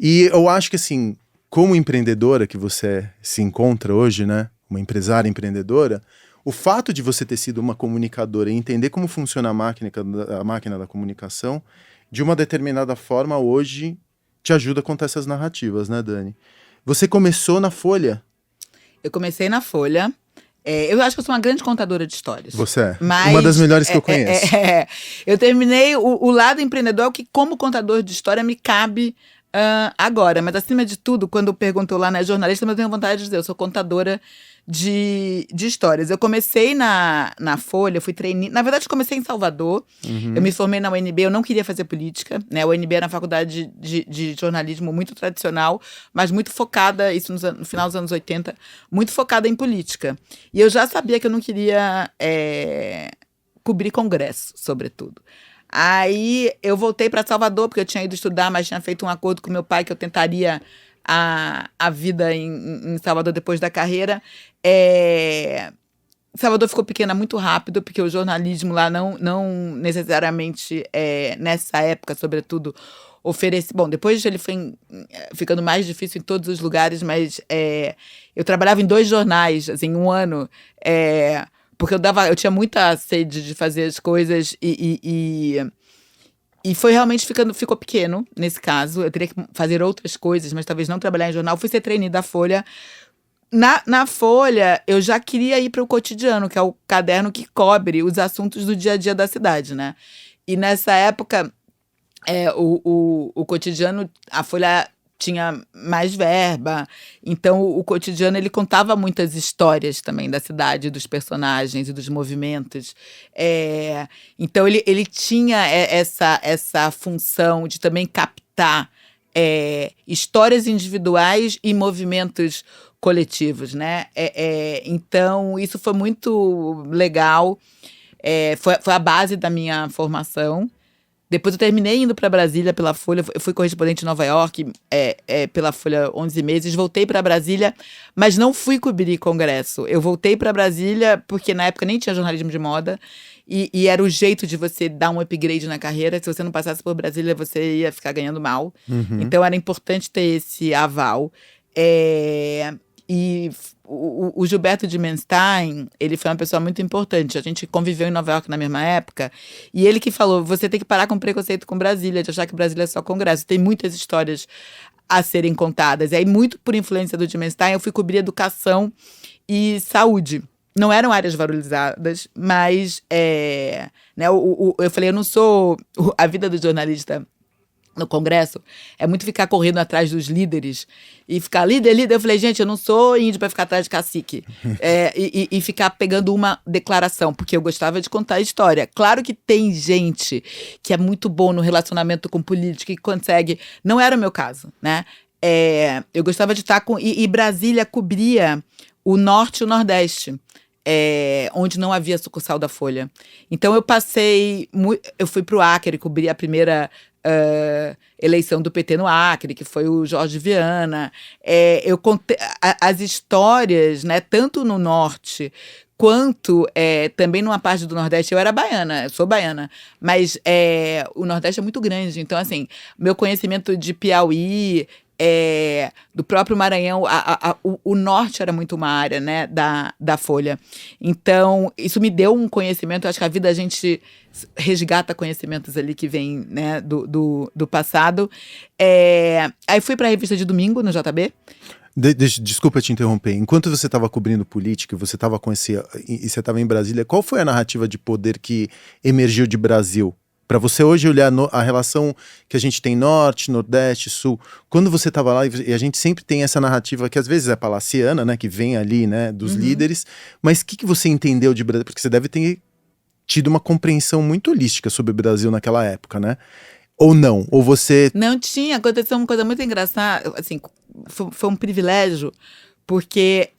E eu acho que assim, como empreendedora que você se encontra hoje, né? Uma empresária empreendedora, o fato de você ter sido uma comunicadora e entender como funciona a máquina da comunicação, de uma determinada forma, hoje te ajuda a contar essas narrativas, né, Dani? Você começou na Folha. Eu comecei na Folha. Eu acho que eu sou uma grande contadora de histórias. Você é. Mas, uma das melhores que eu conheço. Eu terminei o lado empreendedor que, como contador de história, me cabe agora. Mas, acima de tudo, quando perguntou lá na jornalista, eu tenho vontade de dizer, eu sou contadora de histórias. Eu comecei na Folha, fui trainee. Na verdade, comecei em Salvador. Uhum. Eu me formei na UNB, eu não queria fazer política, né? A UNB era uma faculdade de jornalismo muito tradicional, mas muito focada, isso no final dos anos 80, muito focada em política. E eu já sabia que eu não queria cobrir congresso, sobretudo. Aí eu voltei para Salvador, porque eu tinha ido estudar, mas tinha feito um acordo com meu pai que eu tentaria a vida em Salvador depois da carreira. Salvador ficou pequena muito rápido, porque o jornalismo lá não necessariamente, nessa época, sobretudo, oferece... Bom, depois ele foi ficando mais difícil em todos os lugares, mas eu trabalhava em 2 jornais, assim, um ano, porque eu tinha muita sede de fazer as coisas e foi realmente ficou pequeno, nesse caso. Eu teria que fazer outras coisas, mas talvez não trabalhar em jornal. Fui ser trainee da Folha. Na Folha, eu já queria ir para o Cotidiano, que é o caderno que cobre os assuntos do dia a dia da cidade, né? E nessa época, o Cotidiano, a Folha tinha mais verba, então o Cotidiano ele contava muitas histórias também da cidade, dos personagens e dos movimentos. Então ele tinha essa função de também captar histórias individuais e movimentos coletivos, né? Então isso foi muito legal, foi a base da minha formação. Depois eu terminei indo para Brasília pela Folha, eu fui correspondente em Nova York pela Folha 11 meses, voltei para Brasília, mas não fui cobrir congresso. Eu voltei para Brasília porque na época nem tinha jornalismo de moda e era o jeito de você dar um upgrade na carreira. Se você não passasse por Brasília, você ia ficar ganhando mal. Uhum. Então era importante ter esse aval. E o Gilberto de Menstein, ele foi uma pessoa muito importante. A gente conviveu em Nova York na mesma época. E ele que falou, você tem que parar com preconceito com Brasília, de achar que Brasília é só congresso. Tem muitas histórias a serem contadas. E aí, muito por influência do de Menstein, eu fui cobrir educação e saúde. Não eram áreas valorizadas, mas eu falei, eu não sou... A vida do jornalista no congresso é muito ficar correndo atrás dos líderes e ficar líder. Eu falei, gente, eu não sou índio para ficar atrás de cacique e ficar pegando uma declaração, porque eu gostava de contar a história. Claro que tem gente que é muito bom no relacionamento com política e consegue. Não era o meu caso, né? Eu gostava de estar com... E Brasília cobria o Norte e o Nordeste, onde não havia sucursal da Folha. Então eu fui para o Acre, cobri a primeira eleição do PT no Acre, que foi o Jorge Viana. Eu contei as histórias, né, tanto no Norte quanto também numa parte do Nordeste. Eu era baiana, eu sou baiana, mas o Nordeste é muito grande. Então, assim, meu conhecimento de Piauí, do próprio Maranhão, o Norte era muito uma área, né, da Folha. Então, isso me deu um conhecimento. Eu acho que a vida a gente resgata conhecimentos ali que vêm, né, do passado. Aí fui para a revista de domingo, no JB. Desculpa te interromper. Enquanto você estava cobrindo política, você estava e você estava em Brasília, qual foi a narrativa de poder que emergiu de Brasil? Para você hoje olhar a relação que a gente tem Norte, Nordeste, Sul. Quando você estava lá, e a gente sempre tem essa narrativa que às vezes é palaciana, né, que vem ali, né, dos líderes. Mas o que você entendeu de Brasil? Porque você deve ter tido uma compreensão muito holística sobre o Brasil naquela época, né? Ou não? Ou você... Não tinha. Aconteceu uma coisa muito engraçada. Assim, foi um privilégio, porque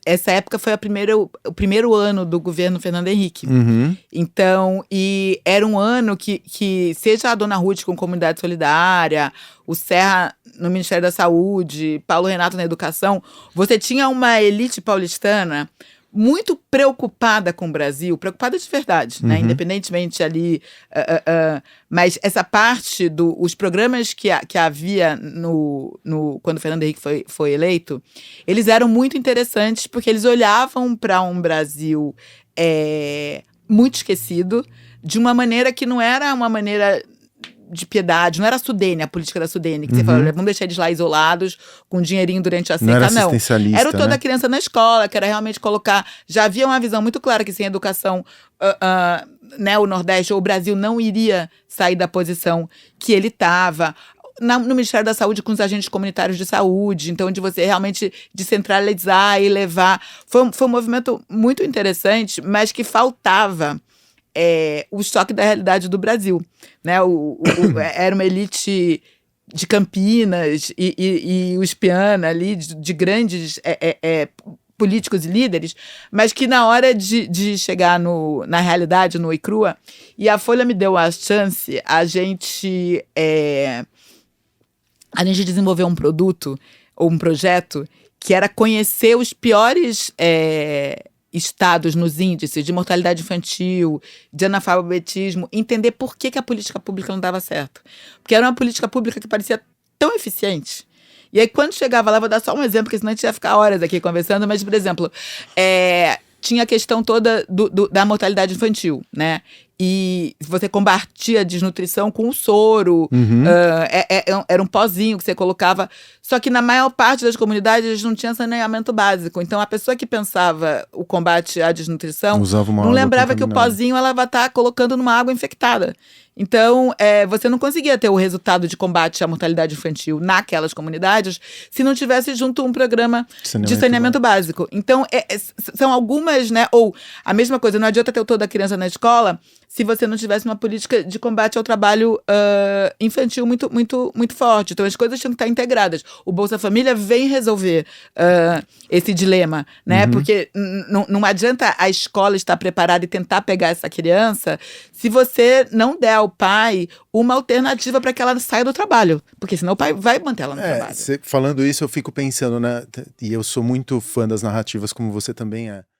essa época foi o primeiro ano do governo Fernando Henrique. Uhum. Então, e era um ano que seja a Dona Ruth com Comunidade Solidária, o Serra no Ministério da Saúde, Paulo Renato na Educação, você tinha uma elite paulistana muito preocupada com o Brasil, preocupada de verdade, né? Independentemente ali, mas essa parte os programas que havia quando o Fernando Henrique foi eleito, eles eram muito interessantes porque eles olhavam para um Brasil muito esquecido, de uma maneira que não era uma maneira de piedade, não era a Sudene, a política da Sudene, que você falou, vamos deixar eles lá isolados, com dinheirinho durante a seca, não. Era assistencialista, era toda né? a criança na escola, que era realmente colocar, já havia uma visão muito clara que sem educação, né, o Nordeste ou o Brasil não iria sair da posição que ele estava, no Ministério da Saúde com os agentes comunitários de saúde, então de você realmente descentralizar e levar, foi um movimento muito interessante, mas que faltava o choque da realidade do Brasil, né? Era uma elite de Campinas e os Piana ali, de grandes políticos e líderes, mas que na hora de chegar na realidade, no e crua, e a Folha me deu a chance, a gente desenvolveu um produto ou um projeto que era conhecer os piores estados nos índices de mortalidade infantil, de analfabetismo, entender por que a política pública não dava certo. Porque era uma política pública que parecia tão eficiente. E aí, quando chegava lá, vou dar só um exemplo, porque senão a gente ia ficar horas aqui conversando, mas, por exemplo, tinha a questão toda da mortalidade infantil, né? E você combatia a desnutrição com o soro, era um pozinho que você colocava. Só que na maior parte das comunidades não tinha saneamento básico. Então a pessoa que pensava o combate à desnutrição não lembrava que o pozinho ela vai estar colocando numa água infectada. Então, você não conseguia ter o resultado de combate à mortalidade infantil naquelas comunidades se não tivesse junto um programa de saneamento básico. Então, são algumas, né? Ou a mesma coisa, não adianta ter toda a criança na escola se você não tivesse uma política de combate ao trabalho infantil muito, muito, muito forte. Então, as coisas tinham que estar integradas. O Bolsa Família vem resolver esse dilema, né? Porque não adianta a escola estar preparada e tentar pegar essa criança se você não der ao pai uma alternativa para que ela saia do trabalho. Porque senão o pai vai manter ela no trabalho. Falando isso, eu fico pensando, né? E eu sou muito fã das narrativas, como você também é.